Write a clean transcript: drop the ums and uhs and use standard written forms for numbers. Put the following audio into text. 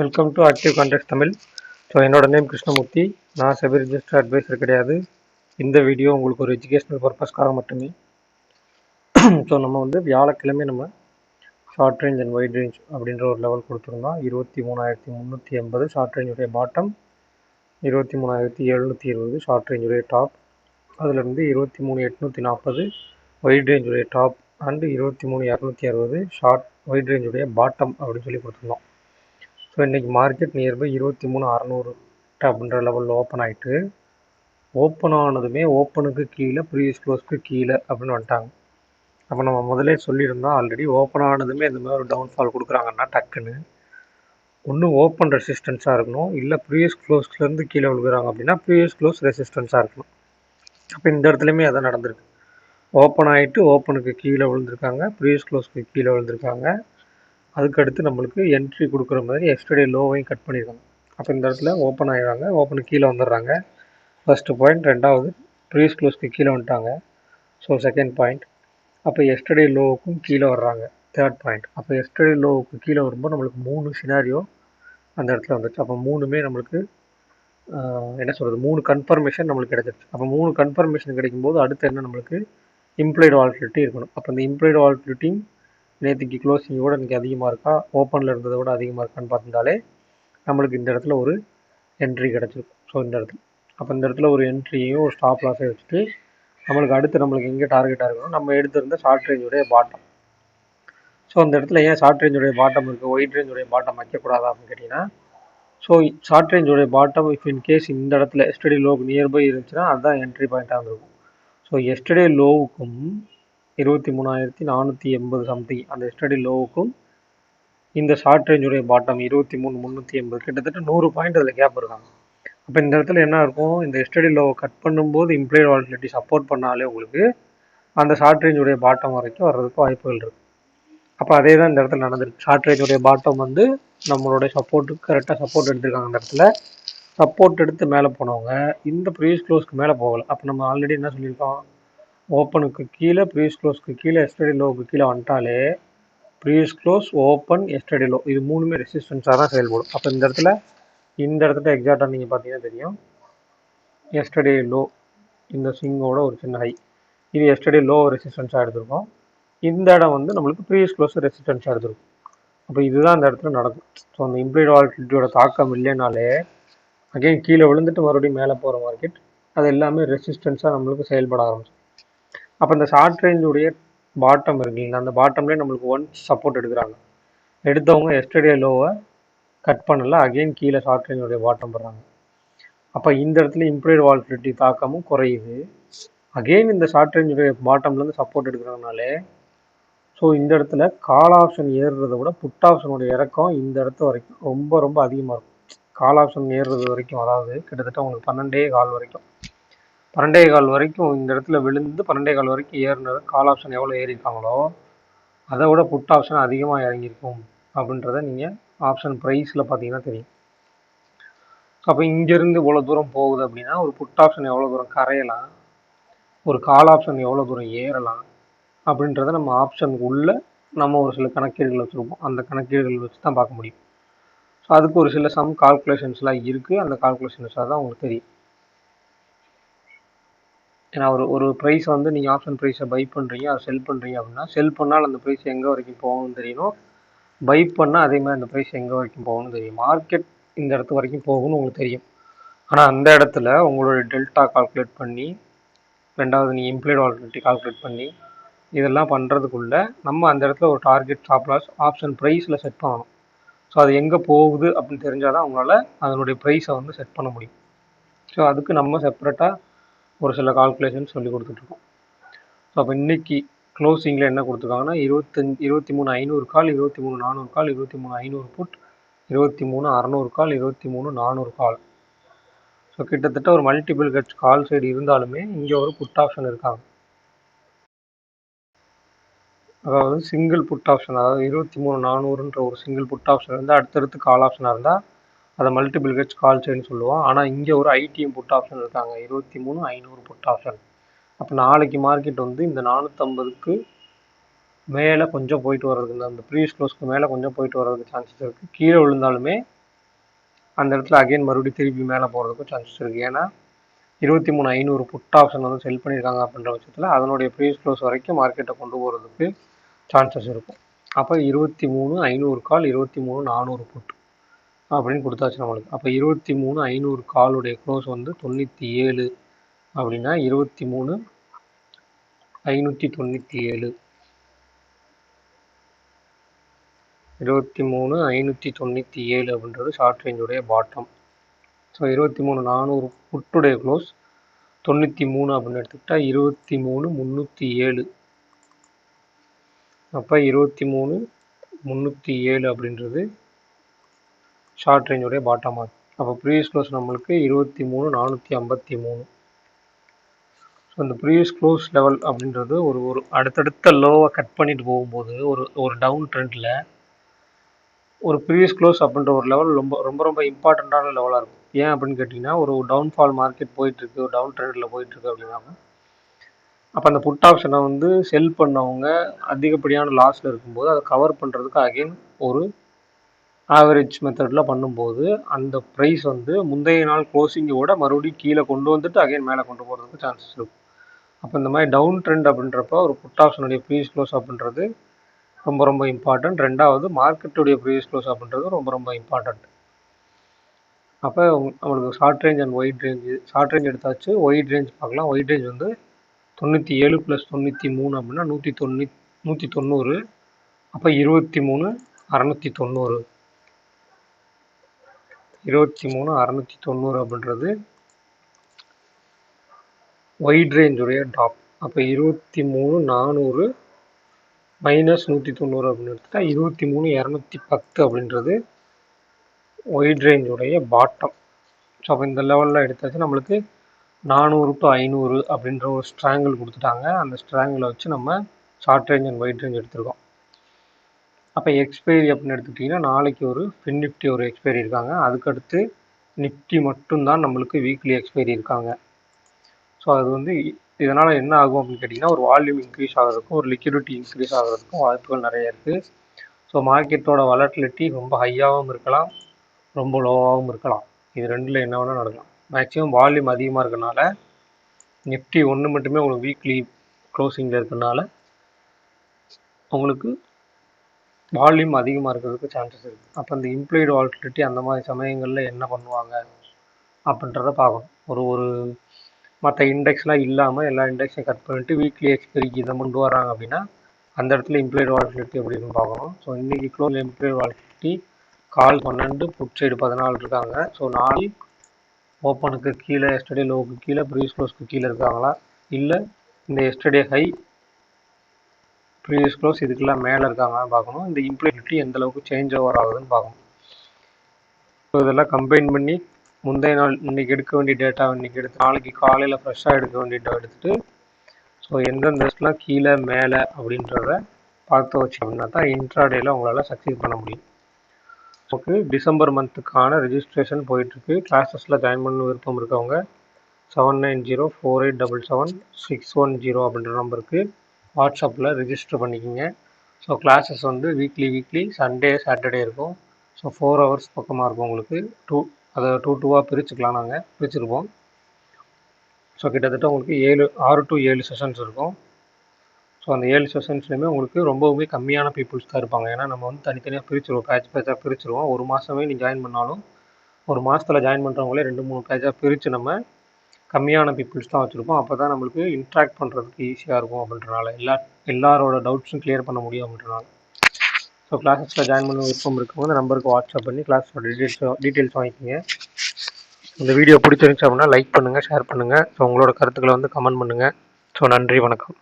Welcome to active contact Tamil. So என்னோட name Krishnamurthy. நான் SEBI register advisor கிடையாது. இந்த வீடியோ உங்களுக்கு ஒரு எஜுகேஷனல் பர்பஸ்க்காக மட்டுமே. ஸோ நம்ம வியாழக்கிழமை நம்ம short range and wide range அப்படின்ற ஒரு லெவல் கொடுத்துருந்தோம். 23,380 ஷார்ட் ரேஞ்சுடைய பாட்டம், 23,720 ஷார்ட் ரேஞ்சுடைய டாப், அதுலேருந்து 23,840 வைட் ரேஞ்சுடைய டாப் அண்டு 23,260 ஷார்ட் வைட் ரேஞ்சுடைய பாட்டம் அப்படின்னு சொல்லி கொடுத்துருந்தோம். ஸோ இன்றைக்கி மார்க்கெட் நியர்பை 23,600 அப்படின்ற லெவலில் ஓப்பன் ஆகிட்டு, ஓப்பன் ஆனதுமே ஓப்பனுக்கு கீழே ப்ரீவியஸ் க்ளோஸ்க்கு கீழே அப்படின்னு வந்துட்டாங்க. அப்போ நம்ம முதலே சொல்லியிருந்தோம், ஆல்ரெடி ஓப்பன் ஆனதுமே இந்த மாதிரி ஒரு டவுன்ஃபால் கொடுக்குறாங்கன்னா டக்குன்னு ஒன்று ஓப்பன் ரெசிஸ்டன்ஸாக இருக்கணும், இல்லை ப்ரீவியஸ் க்ளோஸ்லேருந்து கீழே விழுகிறாங்க அப்படின்னா ப்ரீவியஸ் க்ளோஸ் ரெசிஸ்டன்ஸாக இருக்கணும். அப்போ இந்த இடத்துலையுமே அதான் நடந்திருக்கு. ஓப்பன் ஆகிட்டு ஓப்பனுக்கு கீழே விழுந்திருக்காங்க, ப்ரீவியஸ் க்ளோஸ்க்கு கீழே விழுந்திருக்காங்க. அதுக்கடுத்து நம்மளுக்கு என்ட்ரி கொடுக்குற மாதிரி எஸ்டர்டே லோவையும் கட் பண்ணியிருக்காங்க. அப்போ இந்த இடத்துல ஓப்பன் ஆகிடுறாங்க, ஓப்பனுக்கு கீழே வந்துடுறாங்க. First point. ரெண்டாவது, ப்ரீவியஸ் க்ளோஸ்க்கு கீழே வந்துட்டாங்க. So second point. அப்போ எஸ்டர்டே லோவுக்கும் கீழே வர்றாங்க. Third point. அப்போ எஸ்டர்டே லோவுக்கு கீழே வரும்போது நம்மளுக்கு 3 சினாரியோ அந்த இடத்துல வந்துச்சு. அப்போ மூணுமே நம்மளுக்கு என்ன சொல்கிறது, 3 கன்ஃபர்மேஷன் நம்மளுக்கு கிடைச்சிருச்சு. அப்போ 3 கன்ஃபர்மேஷன் கிடைக்கும்போது அடுத்து என்ன, நம்மளுக்கு இம்ப்ளைடு வால்டிலிட்டி இருக்கணும். அப்போ இந்த இம்ப்ளைடு வால்டிலிட்டி நேற்றுக்கு க்ளோசிங்கோட இன்றைக்கி அதிகமாக இருக்கா, ஓப்பனில் இருந்ததை விட அதிகமாக இருக்கான்னு பார்த்துட்டாலே நம்மளுக்கு இந்த இடத்துல ஒரு என்ட்ரி கிடச்சிருக்கும். ஸோ இந்த இடத்துல அப்போ இந்த இடத்துல ஒரு என்ட்ரியும் ஒரு ஸ்டாப் லாஸையும் வச்சுட்டு நம்மளுக்கு அடுத்து நம்மளுக்கு எங்கே டார்கெட்டாக இருக்கணும், நம்ம எடுத்திருந்த ஷார்ட் ரேஞ்சுடைய பாட்டம். ஸோ அந்த இடத்துல ஏன் ஷார்ட் ரேஞ்சுடைய பாட்டம் இருக்குது, ஒயிட் ரேஞ்சுடைய பாட்டம் வைக்கக்கூடாதா அப்படின்னு கேட்டிங்கன்னா, ஸோ ஷார்ட் ரேஞ்சுடைய பாட்டம் இஃப் இன் கேஸ் இந்த இடத்துல எஸ்டர்டே லோவுக்கு நியர்பை இருந்துச்சுன்னா அதுதான் என்ட்ரி பாயிண்ட்டாக இருந்திருக்கும். ஸோ எஸ்டர்டே லோவுக்கும் 23,480 சம்திங் அந்த எஸ்டர்டே லோவுக்கும் இந்த ஷார்ட் ரேஞ்சுடைய பாட்டம் 23,380 கிட்டத்தட்ட 100 பாயிண்ட் அதில் கேப் இருக்காங்க. அப்போ இந்த இடத்துல என்ன இருக்கும், இந்த எஸ்டர்டே லோவை கட் பண்ணும்போது இம்ப்ளைட் வால்டிலிட்டி சப்போர்ட் பண்ணாலே உங்களுக்கு அந்த ஷார்ட் ரேஞ்சுடைய பாட்டம் வரைக்கும் வர்றதுக்கு வாய்ப்புகள் இருக்குது. அப்போ அதே தான் இந்த இடத்துல நடந்திருக்கு. ஷார்ட் ரேஞ்சுடைய பாட்டம் நம்மளுடைய சப்போர்ட்டுக்கு கரெக்டாக சப்போர்ட் எடுத்துருக்காங்க. அந்த இடத்துல சப்போர்ட் எடுத்து மேலே போனவங்க இந்த ப்ரீவியஸ் க்ளோஸ்க்கு மேலே போகலை. அப்போ நம்ம ஆல்ரெடி என்ன சொல்லியிருக்கோம், ஓப்பனுக்கு கீழே ப்ரீவியஸ் க்ளோஸ்க்கு கீழே எஸ்டர்டே லோவுக்கு கீழே வந்துட்டாலே previous close, open, yesterday low இது மூணுமே ரெசிஸ்டன்ஸாக தான் செயல்படும். அப்போ இந்த இடத்துல எக்ஸாக்டாக நீங்கள் பார்த்தீங்கன்னா தெரியும், எஸ்டர்டே லோ இந்த ஸ்விங்கோட ஒரு சின்ன ஹை, இது எஸ்டர்டே லோ ரெசிஸ்டன்ஸாக எடுத்திருக்கோம். இந்த இடம் நம்மளுக்கு ப்ரீவியஸ் க்ளோஸ் ரெசிஸ்டன்ஸாக எடுத்திருக்கும். அப்போ இதுதான் அந்த இடத்துல நடக்கும். ஸோ அந்த இம்ப்ளைட் வால்டிலிட்டியோட தாக்கம் இல்லைனாலே அகைன் கீழே விழுந்துட்டு மறுபடியும் மேலே போகிற மார்க்கெட் அது எல்லாமே ரெசிஸ்டன்ஸாக நம்மளுக்கு செயல்பட ஆரம்பிச்சு. அப்போ இந்த ஷார்ட் ரேஞ்சுடைய பாட்டம் இருக்குங்க, அந்த பாட்டம்லேயே நம்மளுக்கு ஒன்ஸ் சப்போர்ட் எடுக்கிறாங்க. எடுத்தவங்க எஸ்டர்டே லோவை கட் பண்ணல, அகெயின் கீழே ஷார்ட் ரேஞ்சுடைய பாட்டம் போடுறாங்க. அப்போ இந்த இடத்துல இம்ப்ளைடு வால்டிலிட்டி தாக்கமும் குறையுது. அகெயின் இந்த ஷார்ட் ரேஞ்சுடைய பாட்டம்லேருந்து சப்போர்ட் எடுக்கிறதுனாலே ஸோ இந்த இடத்துல கால் ஆப்ஷன் ஏறுறதை விட புட் ஆப்ஷனுடைய இறக்கம் இந்த இடத்து வரைக்கும் ரொம்ப ரொம்ப அதிகமாக இருக்கும். கால் ஆப்ஷன் ஏறுறது வரைக்கும், அதாவது கிட்டத்தட்ட உங்களுக்கு 12.25 வரைக்கும், 12.25 வரைக்கும் இந்த இடத்துல விழுந்து 12.25 வரைக்கும் ஏறினது கால் ஆப்ஷன் எவ்வளோ ஏறியிருக்காங்களோ அதை விட புட் ஆப்ஷன் அதிகமாக இறங்கியிருக்கும் அப்படின்றத நீங்கள் ஆப்ஷன் ப்ரைஸில் பார்த்தீங்கன்னா தெரியும். அப்போ இங்கேருந்து இவ்வளோ தூரம் போகுது அப்படின்னா ஒரு புட் ஆப்ஷன் எவ்வளோ தூரம் கரையலாம், ஒரு கால் ஆப்ஷன் எவ்வளோ தூரம் ஏறலாம் அப்படின்றத நம்ம ஆப்ஷனுக்கு உள்ள நம்ம ஒரு சில கணக்கீடுகள் வச்சுருப்போம். அந்த கணக்கீடுகள் வச்சு தான் பார்க்க முடியும். ஸோ அதுக்கு ஒரு சில சம் கால்குலேஷன்ஸ்லாம் இருக்குது. அந்த கால்குலேஷன்ஸாக தான் உங்களுக்கு தெரியும். ஏன்னா ஒரு ப்ரைஸ் நீங்கள் ஆப்ஷன் ப்ரைஸை பை பண்ணுறீங்க, அதை செல் பண்ணுறீங்க அப்படின்னா, செல் பண்ணால் அந்த ப்ரைஸ் எங்கே வரைக்கும் போகணும்னு தெரியணும், பை பண்ணால் அதே மாதிரி அந்த ப்ரைஸ் எங்கே வரைக்கும் போகணும்னு தெரியும். மார்க்கெட் இந்த இடத்து வரைக்கும் போகணும்னு உங்களுக்கு தெரியும். ஆனால் அந்த இடத்துல உங்களுடைய டெல்டா கால்குலேட் பண்ணி, ரெண்டாவது நீங்கள் இம்ப்ளைட் வால்டிலிட்டி கால்குலேட் பண்ணி, இதெல்லாம் பண்ணுறதுக்குள்ள நம்ம அந்த இடத்துல ஒரு டார்கெட் ஸ்டாப் லாஸ் ஆப்ஷன் ப்ரைஸில் செட் பண்ணணும். ஸோ அது எங்கே போகுது அப்படின்னு தெரிஞ்சால் தான் உங்களால் அதனுடைய ப்ரைஸை செட் பண்ண முடியும். ஸோ அதுக்கு நம்ம செப்பரேட்டாக ஒரு சில கால்குலேஷன் சொல்லி கொடுத்துட்ருக்கோம். ஸோ அப்போ இன்றைக்கி க்ளோசிங்கில் என்ன கொடுத்துருக்காங்கன்னா 23,500 கால், 23,400 கால், 23,500 புட், 23,600 கால், 23,400 கால். ஸோ கிட்டத்தட்ட ஒரு மல்டிபிள் கட்ஸ் கால் சைடு இருந்தாலுமே இங்கே ஒரு புட் ஆப்ஷன் இருக்காங்க. அதாவது சிங்கிள் புட் ஆப்ஷன், அதாவது 23,400ன்ற ஒரு சிங்கிள் புட் ஆப்ஷன் இருந்தால் அடுத்தடுத்து கால் ஆப்ஷனாக இருந்தால் அதை மல்டிபிள் கட்ஸ் கால் சைடுன்னு சொல்லுவோம். ஆனால் இங்கே ஒரு ஐடிஎம் புட் ஆப்ஷன் இருக்காங்க, 23,500 புட் ஆப்ஷன். அப்போ நாளைக்கு மார்க்கெட் இந்த 450க்கு மேலே கொஞ்சம் போயிட்டு வர்றதுக்கு, அந்த ப்ரீவியஸ் க்ளோஸ்க்கு மேலே கொஞ்சம் போயிட்டு வர்றதுக்கு சான்சஸ் இருக்குது. கீழே விழுந்தாலுமே அந்த இடத்துல அகைன் மறுபடியும் திருப்பி மேலே போகிறதுக்கும் சான்சஸ் இருக்குது. ஏன்னா 23,500 புட் ஆப்ஷன் வந்து செல் பண்ணியிருக்காங்க அப்படின்ற பட்சத்தில் அதனுடைய ப்ரீவியஸ் க்ளோஸ் வரைக்கும் மார்க்கெட்டை கொண்டு போகிறதுக்கு சான்சஸ் இருக்கும். அப்போ 23,500 கால், 23,400 புட் அப்படின்னு கொடுத்தாச்சு நம்மளுக்கு. அப்போ 23,500 காலுடைய க்ளோஸ் வந்து 97 அப்படின்னா 23,597 23,597 அப்படின்றது ஷார்ட் ரேஞ்சுடைய பாட்டம். ஸோ 23,400 புட்டுடைய க்ளோஸ் 93 அப்படின்னு எடுத்துக்கிட்டா 23,307. அப்போ 23,307 அப்படின்றது ஷார்ட் ரேஞ்சுடைய பாட்டமாக இருக்குது. அப்போ ப்ரீவியஸ் க்ளோஸ் நம்மளுக்கு 23,453. ஸோ இந்த ப்ரீவியஸ் க்ளோஸ் லெவல் அப்படின்றது ஒரு அடுத்தடுத்த லோவை கட் பண்ணிட்டு போகும்போது ஒரு டவுன் ட்ரெண்டில் ஒரு ப்ரீவியஸ் க்ளோஸ் அப்படின்ற ஒரு லெவல் ரொம்ப ரொம்ப ரொம்ப இம்பார்ட்டண்ட்டான லெவலாக இருக்கும். ஏன் அப்படின்னு கேட்டிங்கன்னா ஒரு டவுன்ஃபால் மார்க்கெட் போயிட்டுருக்கு, ஒரு டவுன் ட்ரெண்டில் போயிட்டுருக்கு அப்படின்னா அப்போ அந்த புட் ஆப்ஷனை வந்து செல் பண்ணவங்க அதிகப்படியான லாஸில் இருக்கும்போது அதை கவர் பண்ணுறதுக்கு அகைன் ஒரு ஆவரேஜ் மெத்தடில் பண்ணும்போது அந்த ப்ரைஸ் வந்து முந்தைய நாள் க்ளோசிங்கோட மறுபடியும் கீழே கொண்டு வந்துட்டு அகைன் மேலே கொண்டு போகிறதுக்கு சான்சஸ் இருக்கும். அப்போ இந்த மாதிரி டவுன் ட்ரெண்ட் அப்படின்றப்ப ஒரு புட் ஆப்ஷனுடைய ப்ரீவியஸ் க்ளோஸ் அப்படின்றது ரொம்ப ரொம்ப இம்பார்ட்டன்ட். ரெண்டாவது மார்க்கெட்டுடைய ப்ரீவியஸ் க்ளோஸ் அப்படின்றது ரொம்ப ரொம்ப இம்பார்ட்டன்ட். அப்போ நம்மளுக்கு short range and white range, short range எடுத்தாச்சு, ஒயிட் ரேஞ்ச் பார்க்கலாம். ஒயிட் ரேஞ்ச் வந்து 97 + 93 அப்படின்னா 190. அப்போ 23,690 23,690 அப்படின்றது ஒயிட் ரேஞ்சுடைய டாப். அப்போ 23,400 - 190 அப்படின்னு எடுத்துட்டா 23,210 அப்படின்றது ஒயிட் ரேஞ்சுடைய பாட்டம். ஸோ அப்போ இந்த லெவலில் எடுத்தாச்சு நம்மளுக்கு 400 to 500 அப்படின்ற ஒரு ஸ்ட்ராங்கிள் கொடுத்துட்டாங்க. அந்த ஸ்ட்ராங்கிளை வச்சு நம்ம short range and white range எடுத்திருக்கோம். அப்போ எக்ஸ்பைரி அப்படின்னு எடுத்துக்கிட்டிங்கன்னா நாளைக்கு ஒரு ஃபின் நிஃப்டி ஒரு எக்ஸ்பைரி இருக்காங்க. அதுக்கடுத்து நிஃப்டி மட்டும்தான் நம்மளுக்கு வீக்லி எக்ஸ்பைரி இருக்காங்க. ஸோ அது வந்து இதனால் என்ன ஆகும் அப்படின்னு கேட்டிங்கன்னா ஒரு வால்யூம் இன்க்ரீஸ் ஆகிறதுக்கும் ஒரு லிக்விடிட்டி இன்க்ரீஸ் ஆகிறதுக்கும் வாய்ப்புகள் நிறைய இருக்குது. ஸோ மார்க்கெட்டோட வாலட்டிலிட்டி ரொம்ப ஹையாகவும் இருக்கலாம், ரொம்ப லோவாகவும் இருக்கலாம். இது ரெண்டில் என்ன வேணால் நடக்கலாம். மேக்ஸிமம் வால்யூம் அதிகமாக இருக்கனால நிஃப்டி ஒன்று மட்டுமே உங்களுக்கு வீக்லி க்ளோசிங்கில் இருக்கிறதுனால உங்களுக்கு வால்யூம் அதிகமாக இருக்கிறதுக்கு சான்சஸ் இருக்குது. அப்போ இந்த இம்ப்ளாய்டு வாலட்டிலிட்டி அந்த மாதிரி சமயங்களில் என்ன பண்ணுவாங்க அப்படின்றத பார்க்கணும். ஒரு மற்ற இண்டெக்ஸ்லாம் இல்லாமல் எல்லா இண்டெக்ஸையும் கட் பண்ணிவிட்டு வீக்லி எக்ஸ்பைரிக்கு இதை கொண்டு வராங்க அப்படின்னா அந்த இடத்துல இம்ப்ளாய்டு வாலட்டிலிட்டி அப்படின்னு பார்க்கணும். ஸோ இன்றைக்கி க்ளோஸ் இம்ப்ளாய்டு வாலட்டிலிட்டி கால் 12, புட் சைடு 14 இருக்காங்க. ஸோ நாளை ஓப்பனுக்கு கீழே, எஸ்டர்டே லோவுக்கு கீழே, ப்ரீவியஸ் க்ளோஸ்க்கு கீழே இருக்காங்களா, இல்லை இந்த எஸ்டர்டே ஹை ப்ரீவியஸ் க்ளோஸ் இதுக்கெல்லாம் மேலே இருக்காங்கன்னு பார்க்கணும். இந்த இம்ப்ளாய்டிலிட்டி எந்த அளவுக்கு சேஞ்ச் ஓவர் ஆகுதுன்னு பார்க்கணும். ஸோ இதெல்லாம் கம்பைன் பண்ணி முந்தைய நாள் இன்றைக்கி எடுக்க வேண்டிய டேட்டா இன்றைக்கி எடுத்து நாளைக்கு காலையில் ஃப்ரெஷ்ஷாக எடுக்க வேண்டிய டேட்டா எடுத்துகிட்டு ஸோ எந்தெந்த லிஸ்ட்லாம் கீழே மேலே அப்படின்றத பார்த்து வச்சு அப்படின்னா தான் இன்ட்ராடேயில் உங்களால் சக்சீட் பண்ண முடியும். நமக்கு டிசம்பர் மந்த்துக்கான ரெஜிஸ்ட்ரேஷன் போயிட்டுருக்கு. கிளாஸஸில் ஜாயின் பண்ண விருப்பம் இருக்கவங்க 7904877610 அப்படின்ற நம்பருக்கு வாட்ஸ்அப்பில் ரெஜிஸ்டர் பண்ணிக்கோங்க. ஸோ கிளாஸஸ் வந்து வீக்லி சண்டே சாட்டர்டே இருக்கும். ஸோ 4 hours பக்கமாக இருக்கும் உங்களுக்கு. அதை 2 பிரிச்சுக்கலாம், நாங்கள் பிரிச்சுருப்போம். ஸோ கிட்டத்தட்ட உங்களுக்கு 6 to 7 செஷன்ஸ் இருக்கும். ஸோ அந்த 7 செஷன்ஸ்லையுமே உங்களுக்கு ரொம்பவுமே கம்மியான பீப்புள்ஸ் தான் இருப்பாங்க. ஏன்னா நம்ம வந்து தனித்தனியாக பிரிச்சுருவோம், பேட்சாக பிரிச்சுருவோம். ஒரு மாதமே நீ ஜாயின் பண்ணாலும் ஒரு மாதத்தில் ஜாயின் பண்ணுறவங்களே 2-3 பேட்சாக பிரித்து நம்ம கம்மியான பீப்புள்ஸ் தான் வச்சுருப்போம். அப்போ தான் நம்மளுக்கு இன்ட்ராக்ட் பண்ணுறதுக்கு ஈஸியாக இருக்கும் அப்படின்றனால, எல்லாரோட டவுட்ஸும் கிளியர் பண்ண முடியும் அப்படின்றனால. ஸோ கிளாஸஸில் ஜாயின் பண்ண விருப்பம் இருக்கவங்க இந்த நம்பருக்கு வாட்ஸ்அப் பண்ணி கிளாஸோட டீட்டெயில்ஸ் வாங்கிக்கிங்க. இந்த வீடியோ பிடிச்சிருந்துச்சு அப்படின்னா லைக் பண்ணுங்கள், ஷேர் பண்ணுங்கள். ஸோ உங்களோட கருத்துக்களை வந்து கமெண்ட் பண்ணுங்கள். ஸோ நன்றி, வணக்கம்.